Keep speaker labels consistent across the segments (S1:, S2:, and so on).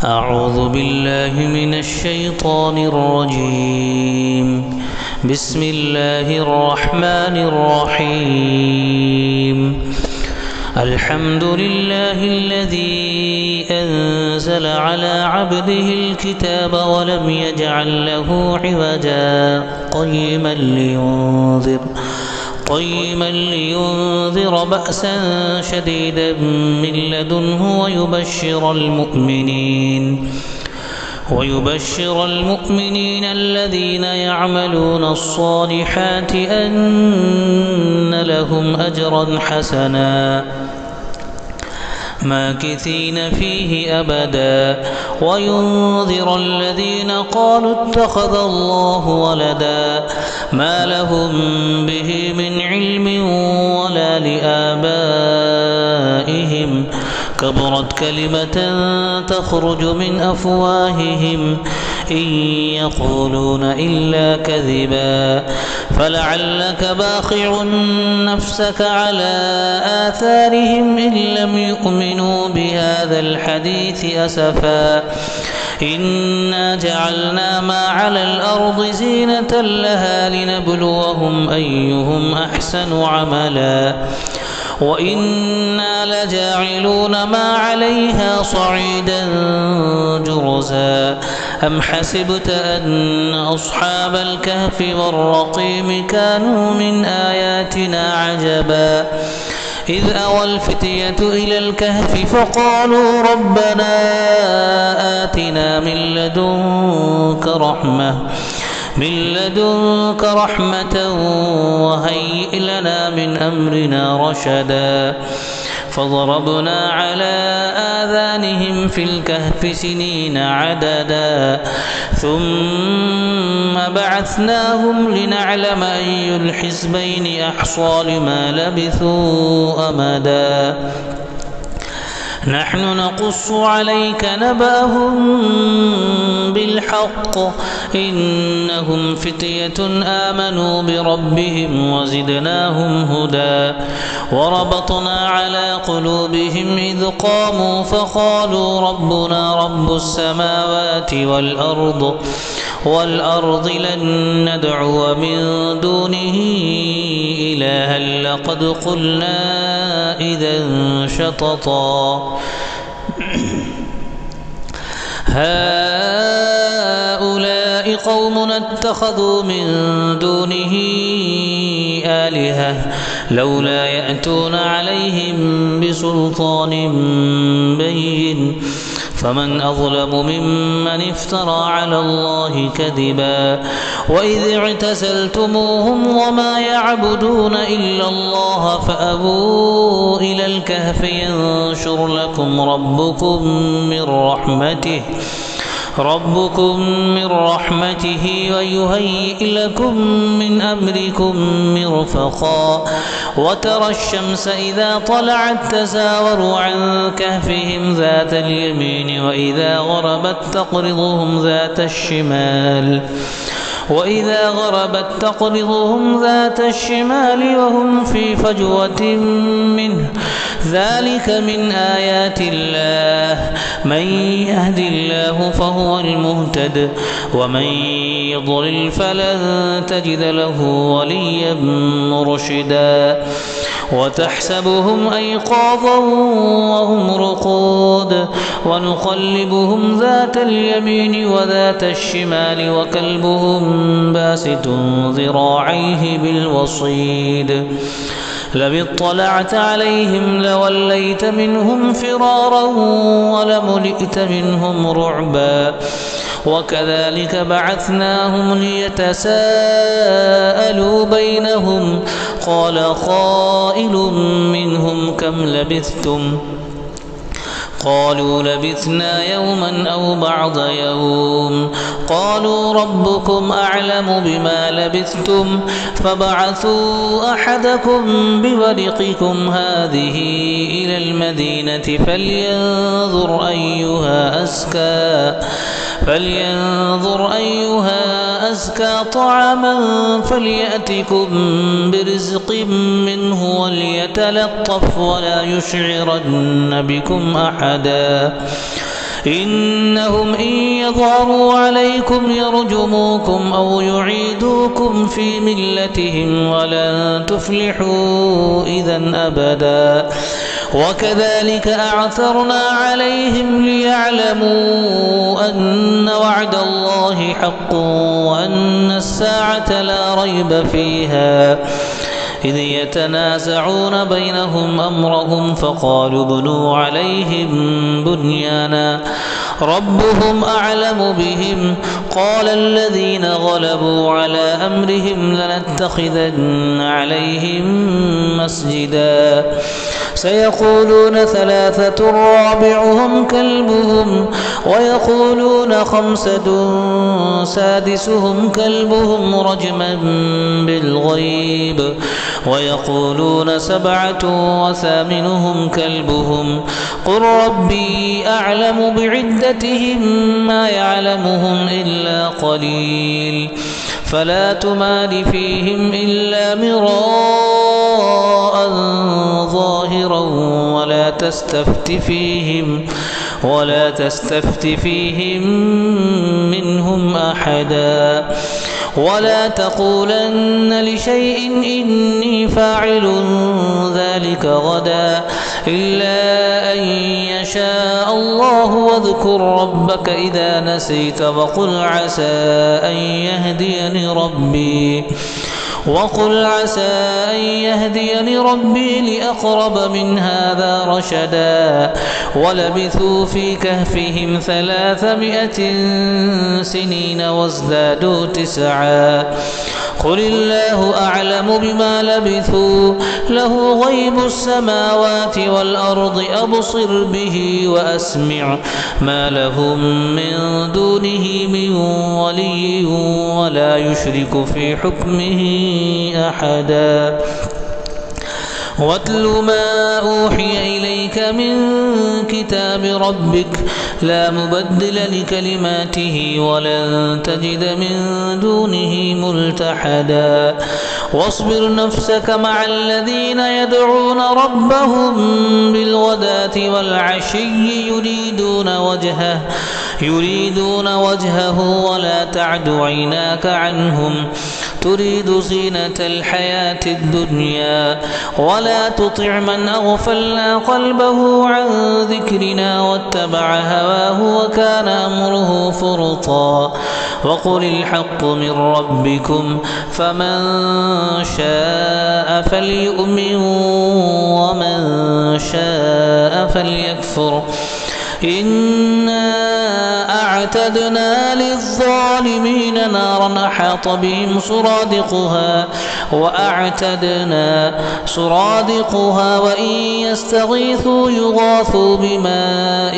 S1: أعوذ بالله من الشيطان الرجيم. بسم الله الرحمن الرحيم. الحمد لله الذي أنزل على عبده الكتاب ولم يجعل له عوجا قيما لينذر بأسا شديدا من لدنه ويبشر المؤمنين الذين يعملون الصالحات أن لهم أجرا حسنا ماكثين فيه أبدا، وينذر الذين قالوا اتخذ الله ولدا ما لهم به من علم ولا لآبائهم، كبرت كلمة تخرج من أفواههم إن يقولون إلا كذبا، فلعلك باخع نفسك على آثارهم إن لم يؤمنوا بهذا الحديث أسفا. إنا جعلنا ما على الأرض زينة لها لنبلوهم أيهم أحسن عملا، وإنا لجاعلون ما عليها صعيدا جرزا. أم حسبت أن أصحاب الكهف والرقيم كانوا من آياتنا عجبا، إذ أوى الفتية إلى الكهف فقالوا ربنا آتنا من لدنك رحمة وهيئ لنا من أمرنا رشدا. فضربنا على آذانهم في الكهف سنين عددا، ثم بعثناهم لنعلم أي الحزبين أحصى لما لبثوا أمدا. نحن نقص عليك نبأهم بالحق، إنهم فتية آمنوا بربهم وزدناهم هدى. وربطنا على قلوبهم إذ قاموا فقالوا ربنا رب السماوات والأرض لن ندعو من دونه إلها لقد قلنا إذا شططا. هؤلاء قوم اتخذوا من دونه آلهة لولا يأتون عليهم بسلطان بين، فمن أظلم ممن افترى على الله كذبا. وإذ اعتزلتموهم وما يعبدون إلا الله فأبوا إلى الكهف ينشر لكم ربكم من رحمته ويهيئ لكم من أمركم مرفقا. وترى الشمس إذا طلعت تزاور عن كهفهم ذات اليمين وإذا غربت تقرضهم ذات الشمال وهم في فجوة منه، ذلك من آيات الله. من يهد الله فهو المهتد، ومن يضلل فلن تجد له وليا مرشدا. وتحسبهم أيقاظا وهم رقود ونقلبهم ذات اليمين وذات الشمال وكلبهم باسط ذراعيه بالوصيد. لو اطلعت عليهم لوليت منهم فرارا ولملئت منهم رعبا. وكذلك بعثناهم ليتساءلوا بينهم، قال قائل منهم كم لبثتم؟ قالوا لبثنا يوما أو بعض يوم. قالوا ربكم أعلم بما لبثتم فبعثوا أحدكم بورقكم هذه إلى المدينة فلينظر أيها أزكى طعاما فليأتكم برزق منه وليتلطف ولا يشعرن بكم أحدا إنهم إن يظهروا عليكم يرجموكم أو يعيدوكم في ملتهم ولن تفلحوا إذا أبدا وكذلك أعثرنا عليهم ليعلموا أن وعد الله حق وأن الساعة لا ريب فيها إذ يتنازعون بينهم أمرهم فقالوا ابنوا عليهم بنيانا ربهم أعلم بهم قال الذين غلبوا على أمرهم لنتخذن عليهم مسجدا سيقولون ثلاثة رابعهم كلبهم ويقولون خمسة سادسهم كلبهم رجما بالغيب ويقولون سبعة وثامنهم كلبهم قل ربي أعلم بعدتهم ما يعلمهم إلا قليل فلا تمال فيهم إلا مراء ظاهرا ولا تستفت فيهم منهم أحدا ولا تقولن لشيء إني فاعل ذلك غدا إلا أن يشاء الله واذكر ربك إذا نسيت وقل عسى أن يهديني ربي لأقرب من هذا رشدا ولبثوا في كهفهم 300 سنين وازدادوا 9 قل الله أعلم بما لبثوا له غيب السماوات والأرض أبصر به وأسمع ما لهم من دونه من ولي ولا يشرك في حكمه أحدا واتل ما أوحي إليك من كتاب ربك لا مبدل لكلماته ولن تجد من دونه ملتحدا واصبر نفسك مع الذين يدعون ربهم بالغداة والعشي يريدون وجهه ولا تعد عيناك عنهم تريد زينة الحياة الدنيا ولا تطع من أغفلنا قلبه عن ذكرنا واتبع هواه وكان أمره فرطا وقل الحق من ربكم فمن شاء فليؤمن ومن شاء فليكفر إنا أعتدنا للظالمين نارا أحاط بهم سرادقها وإن يستغيثوا يغاثوا بماء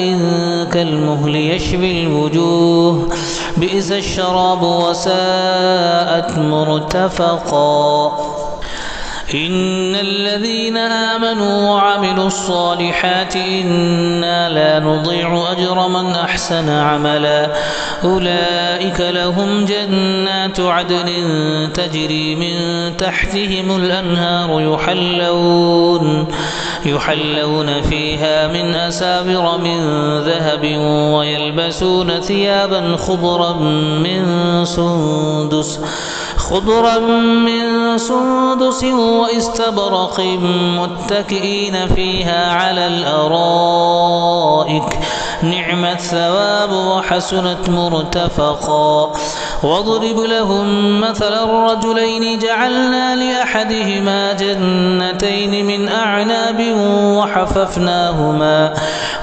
S1: كالمهل يشوي الوجوه بئس الشراب وساءت مرتفقا إن الذين آمنوا وعملوا الصالحات إنا لا نضيع أجر من أحسن عملا أولئك لهم جنات عدن تجري من تحتهم الأنهار يحلون فيها من أساور من ذهب ويلبسون ثيابا خضرا من سندس واستبرق متكئين فيها على الأرائك نعم الثواب وحسنت مرتفقا واضرب لهم مثل الرجلين جعلنا لأحدهما جنتين من أعناب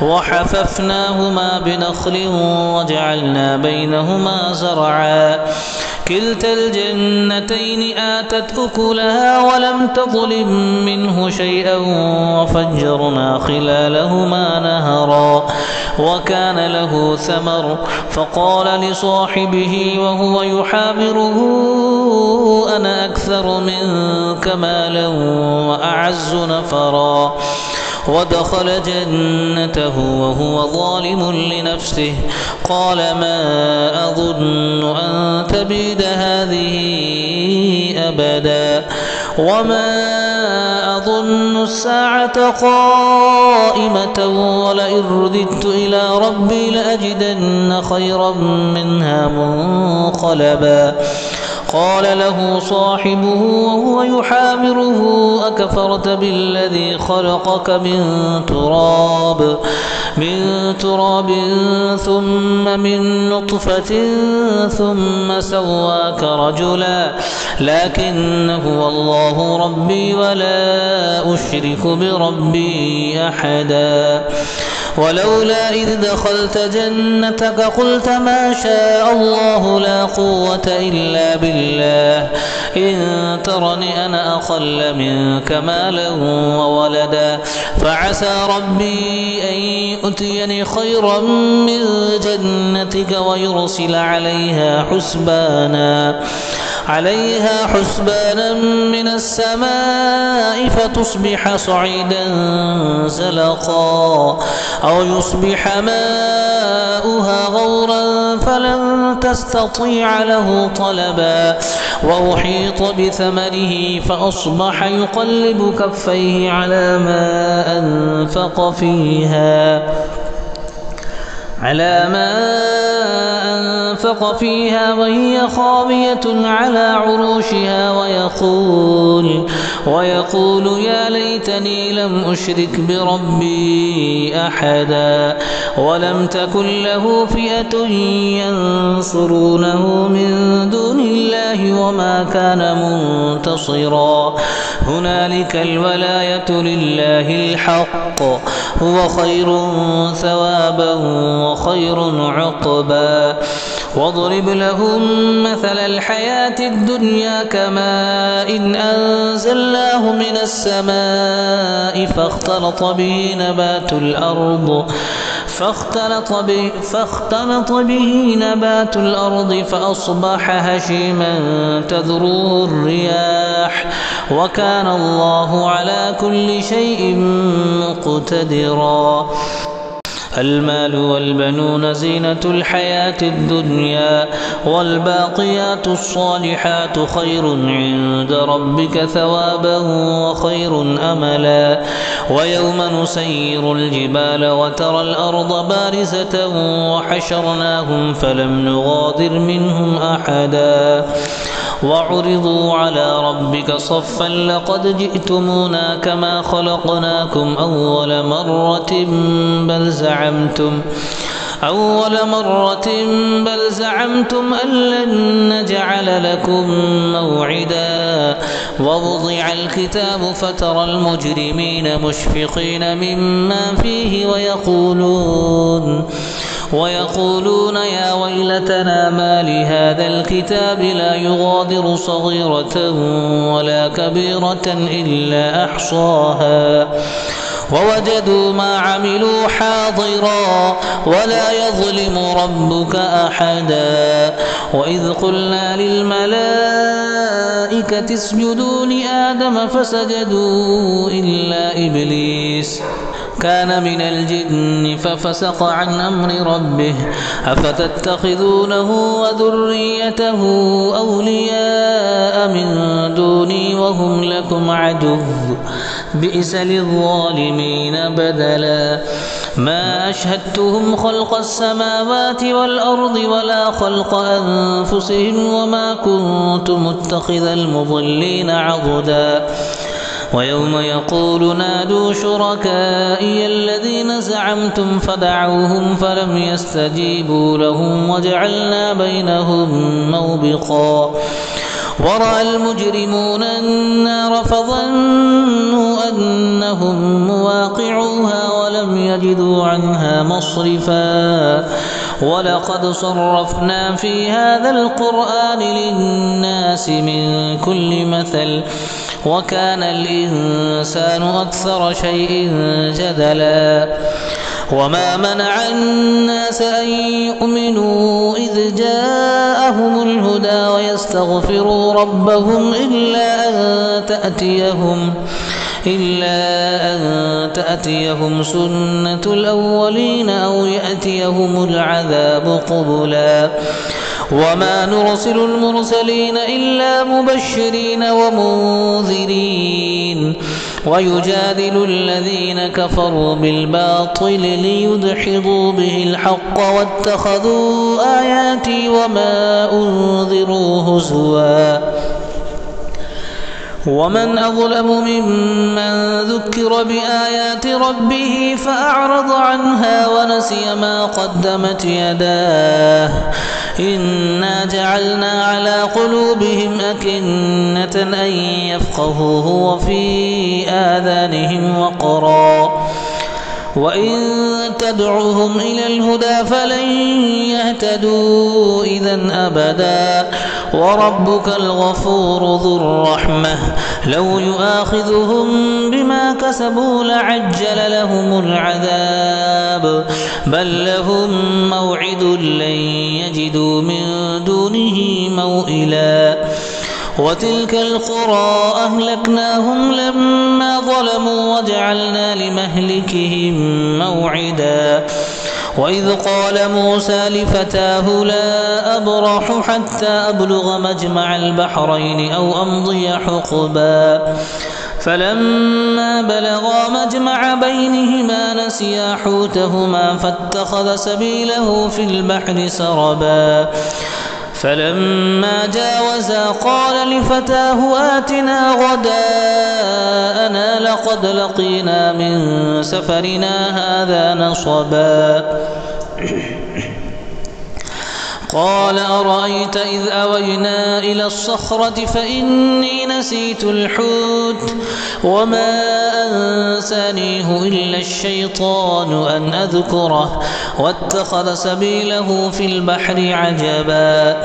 S1: وحففناهما بنخل وجعلنا بينهما زرعا كلتا الجنتين آتت أكلها ولم تظلم منه شيئا وفجرنا خلالهما نهرا وكان له ثمر فقال لصاحبه وهو يحاوره أنا أكثر منك مالا وأعز نفرا ودخل جنته وهو ظالم لنفسه قال ما أظن أن تبيد هذه أبدا وما أظن أظن الساعة قائمة ولئن رددت إلى ربي لأجدن خيرا منها منقلبا. قال له صاحبه وهو يحاوره أكفرت بالذي خلقك من تراب ثم من نطفة ثم سواك رجلا لكن هو الله ربي ولا أشرك بربي أحدا. ولولا إذ دخلت جنتك قلت ما شاء الله لا قوة إلا بالله إن ترني أنا أقل منك مالا وولدا فعسى ربي أن يؤتيني خيرا من جنتك ويرسل عليها حسبانا من السماء فتصبح صعيدا زلقا أو يصبح ماؤها غورا فلن تستطيع له طلبا. وأحيط بثمره فأصبح يقلب كفيه على ما أنفق فيها وهي خاوية على عروشها ويقول يا ليتني لم أشرك بربي أحدا. ولم تكن له فئة ينصرونه من دون الله وما كان منتصرا. هنالك الولاية لله الحق هو خير ثوابا وخير عقبا. واضرب لهم مثل الحياة الدنيا كماء إن أنزلناه من السماء فاختلط به نبات الأرض فأصبح هشيما تذروه الرياح وكان الله على كل شيء مقتدرا. المال والبنون زينة الحياة الدنيا والباقيات الصالحات خير عند ربك ثوابا وخير أملا. ويوم نسير الجبال وترى الأرض بارزة وحشرناهم فلم نغادر منهم أحدا. وعرضوا على ربك صفا لقد جئتمونا كما خلقناكم أول مرة بل زعمتم أن لن نجعل لكم موعدا. ووضع الكتاب فترى المجرمين مشفقين مما فيه ويقولون يا ويلتنا ما لهذا الكتاب لا يغادر صغيرة ولا كبيرة إلا أحصاها ووجدوا ما عملوا حاضرا ولا يظلم ربك أحدا. وإذ قلنا للملائكة اسجدوا لآدم فسجدوا إلا إبليس كان من الجن ففسق عن أمر ربه أفتتخذونه وذريته أولياء من دوني وهم لكم عدو بئس للظالمين بدلا. ما أشهدتهم خلق السماوات والأرض ولا خلق أنفسهم وما كنت متخذ المضلين عضدا. ويوم يقول نادوا شركائي الذين زعمتم فدعوهم فلم يستجيبوا لهم وجعلنا بينهم موبقا. ورأى المجرمون النار فظنوا أنهم مواقعوها ولم يجدوا عنها مصرفا. ولقد صرفنا في هذا القرآن للناس من كل مثل وكان الإنسان أكثر شيء جدلا. وما منع الناس أن يؤمنوا إذ جاءهم الهدى ويستغفروا ربهم إلا أن تأتيهم سنة الأولين أو يأتيهم العذاب قبلا. وما نرسل المرسلين إلا مبشرين ومنذرين ويجادل الذين كفروا بالباطل ليدحضوا به الحق واتخذوا آياتي وما أنذروا هزوا ومن أظلم ممن ذكر بآيات ربه فأعرض عنها ونسي ما قدمت يداه إنا جعلنا على قلوبهم أكنة أن يفقهوه وفي آذانهم وقرا وإن تدعوهم إلى الهدى فلن يهتدوا إذا أبدا وربك الغفور ذو الرحمة لو يؤاخذهم بما كسبوا لعجل لهم العذاب بل لهم موعد لن يجدوا من دونه موئلا وتلك القرى أهلكناهم لما ظلموا وجعلنا لمهلكهم موعدا وإذ قال موسى لفتاه لا أبرح حتى أبلغ مجمع البحرين أو أمضي حقبا فلما بلغا مجمع بينهما نسيا حوتهما فاتخذ سبيله في البحر سربا فلما جاوزا قال لفتاه آتنا غداءنا لقد لقينا من سفرنا هذا نصبا قال أرأيت إذ أوينا إلى الصخرة فإني نسيت الحوت وما أنسانيه إلا الشيطان أن أذكره واتخذ سبيله في البحر عجبا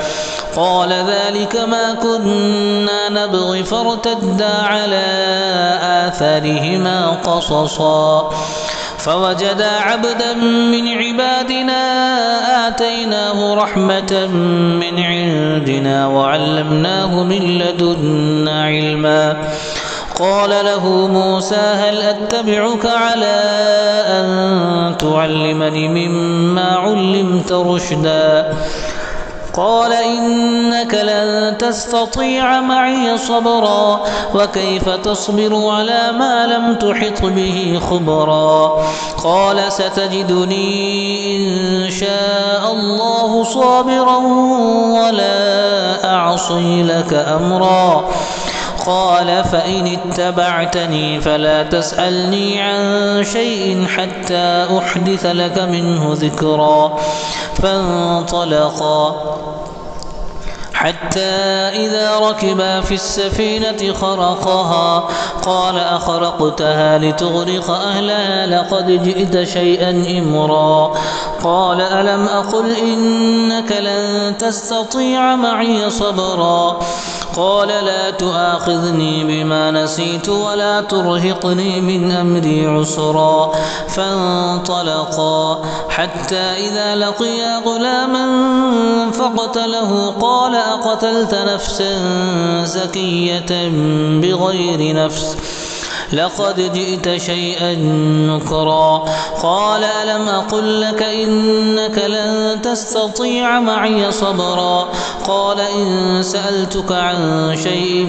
S1: قال ذلك ما كنا نبغي فارتدا على آثارهما قصصا فوجدا عبدا من عبادنا آتيناه رحمة من عندنا وعلمناه من لدنا علما قال له موسى هل أتبعك على أن تعلمني مما علمت رشدا قال إنك لن تستطيع معي صبرا وكيف تصبر على ما لم تحط به خبرا قال ستجدني إن شاء الله صابرا ولا أعصي لك أمرا قال فإن اتبعتني فلا تسألني عن شيء حتى أحدث لك منه ذكرا فانطلقا حتى إذا ركبا في السفينة خرقها قال أخرقتها لتغرق أهلها لقد جئت شيئا إمرا قال ألم أقل إنك لن تستطيع معي صبرا قال لا تؤاخذني بما نسيت ولا ترهقني من أمري عسرا فانطلقا حتى إذا لقيا غلاما فقتله قال أقتلت نفسا زكية بغير نفس لقد جئت شيئا نكرا قال ألم أقل لك إنك لن تستطيع معي صبرا قال إن سألتك عن شيء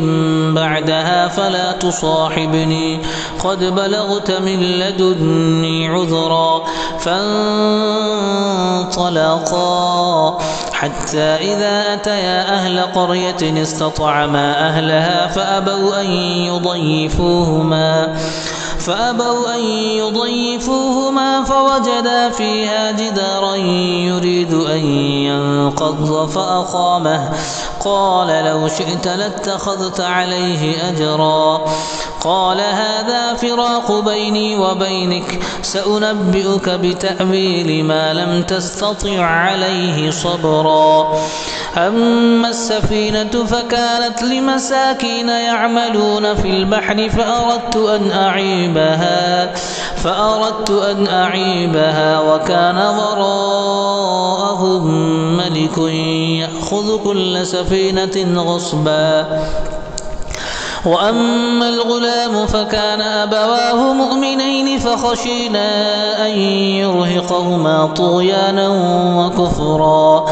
S1: بعدها فلا تصاحبني قد بلغت من لدني عذرا فانطلقا حتى إذا أتيا أهل قرية استطعما أهلها فأبوا أن يضيفوهما فوجدا فيها جدارا يريد أن ينقض فأقامه قال لو شئت لاتخذت عليه أجرا قال هذا فراق بيني وبينك سأنبئك بتأويل ما لم تستطع عليه صبرا أما السفينة فكانت لمساكين يعملون في البحر فأردت أن أعيبها وكان وراءهم ملك يأخذ كل سفينة غصبا وأما الغلام فكان أبواه مؤمنين فخشينا أن يرهقهما طغيانا وكفرا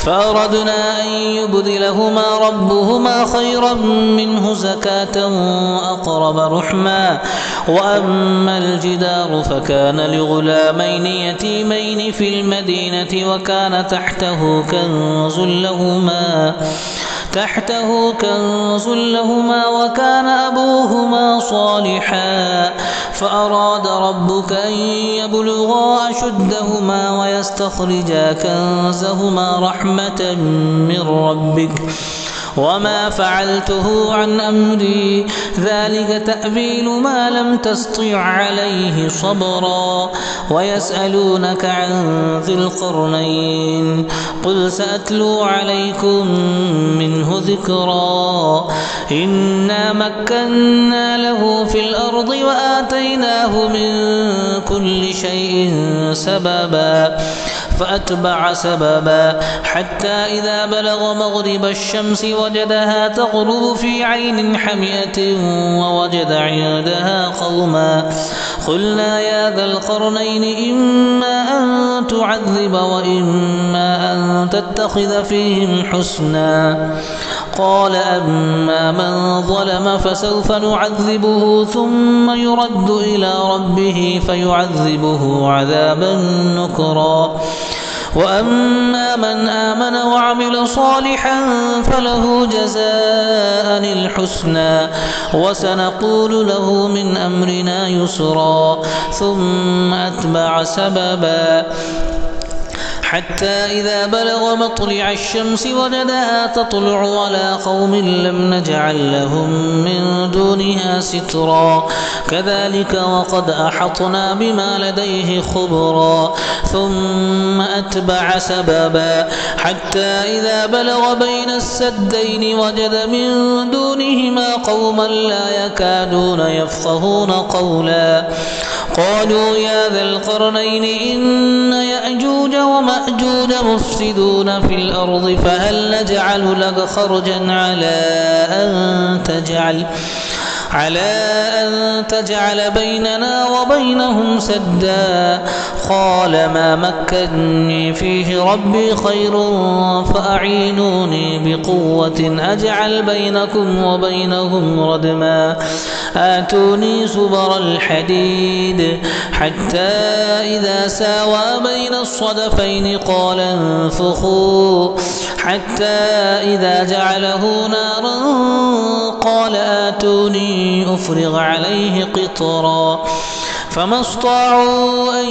S1: فأردنا أن يبدلهما ربهما خيرا منه زكاة وأقرب رحما وأما الجدار فكان لغلامين يتيمين في المدينة وكان تحته كنز لهما وكان أبوهما صالحا فأراد ربك أن يبلغا أشدهما ويستخرجا كنزهما رحمة من ربك وما فعلته عن أمري ذلك تأويل ما لم تسطع عليه صبرا ويسألونك عن ذي القرنين قل سأتلو عليكم منه ذكرا إنا مكنا له في الأرض وآتيناه من كل شيء سببا فأتبع سببا حتى إذا بلغ مغرب الشمس وجدها تغرب في عين حمئة ووجد عندها قوما قلنا يا ذا القرنين إما أن تعذب وإما أن تتخذ فيهم حسنا قال أما من ظلم فسوف نعذبه ثم يرد إلى ربه فيعذبه عذابا نكرا وأما من آمن وعمل صالحا فله جزاء الحسنى وسنقول له من أمرنا يسرا ثم أتبع سببا حتى إذا بلغ مطلع الشمس وجدها تطلع على قوم لم نجعل لهم من دونها سترا كذلك وقد أحطنا بما لديه خبرا ثم أتبع سببا حتى إذا بلغ بين السدين وجد من دونهما قوما لا يكادون يفقهون قولا قالوا يا ذا القرنين إن يأجوج ومأجوج مفسدون في الأرض فهل نجعل لك خرجا على أن تجعل بيننا وبينهم سدا قال ما مكني فيه ربي خير فأعينوني بقوة أجعل بينكم وبينهم ردما آتوني زبر الحديد حتى إذا ساوى بين الصدفين قال انفخوا حتى إذا جعله نارا قال آتوني أفرغ عليه قطرا فما استطاعوا أن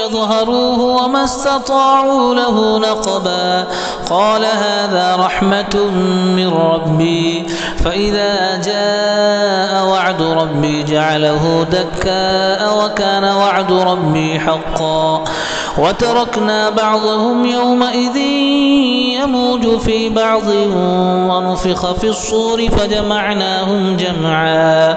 S1: يظهروه وما استطاعوا له نقبا قال هذا رحمة من ربي فإذا جاء وعد ربي جعله دكاء وكان وعد ربي حقا وتركنا بعضهم يومئذ يموج في بعض ونفخ في الصور فجمعناهم جمعا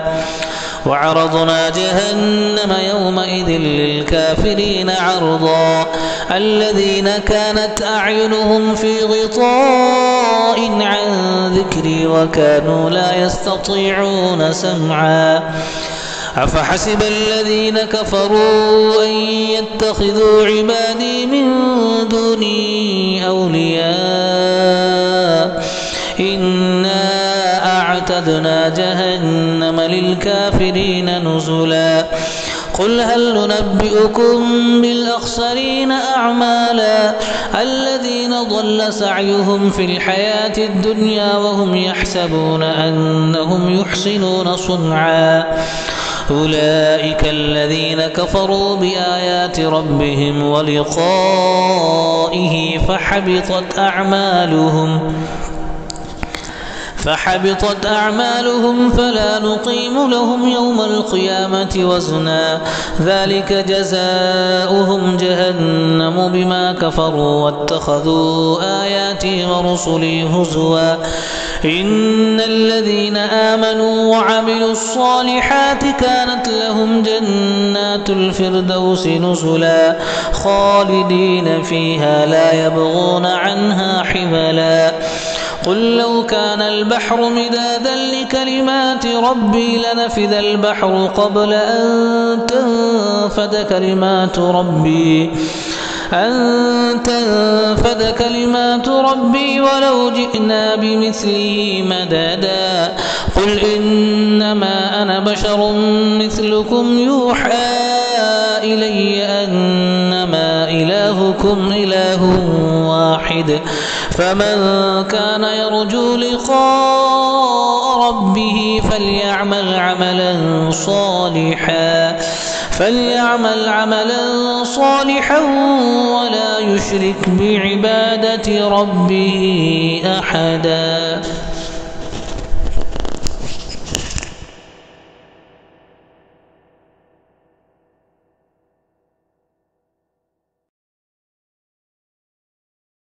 S1: وعرضنا جهنم يومئذ للكافرين عرضا الذين كانت أعينهم في غطاء عن ذكري وكانوا لا يستطيعون سمعا أفحسب الذين كفروا أن يتخذوا عبادي من دوني أولياء إنا أعتدنا جهنم للكافرين نزلا قل هل ننبئكم بالأخسرين أعمالا الذين ضل سعيهم في الحياة الدنيا وهم يحسبون أنهم يحسنون صنعا أولئك الذين كفروا بآيات ربهم ولقائه فحبطت أعمالهم فلا نقيم لهم يوم القيامة وزنا ذلك جزاؤهم جهنم بما كفروا واتخذوا آياتي ورسلي هزوا إن الذين آمنوا وعملوا الصالحات كانت لهم جنات الفردوس نزلا خالدين فيها لا يبغون عنها حولا قل لو كان البحر مدادا لكلمات ربي لنفذ البحر قبل أن تنفد كلمات ربي أن تنفذ كلمات ربي ولو جئنا بمثله مددا قل إنما أنا بشر مثلكم يوحى إلي أنما إلهكم إله واحد فمن كان يرجو لقاء ربه فليعمل عملا صالحا ولا يشرك بعبادة ربه أحدا.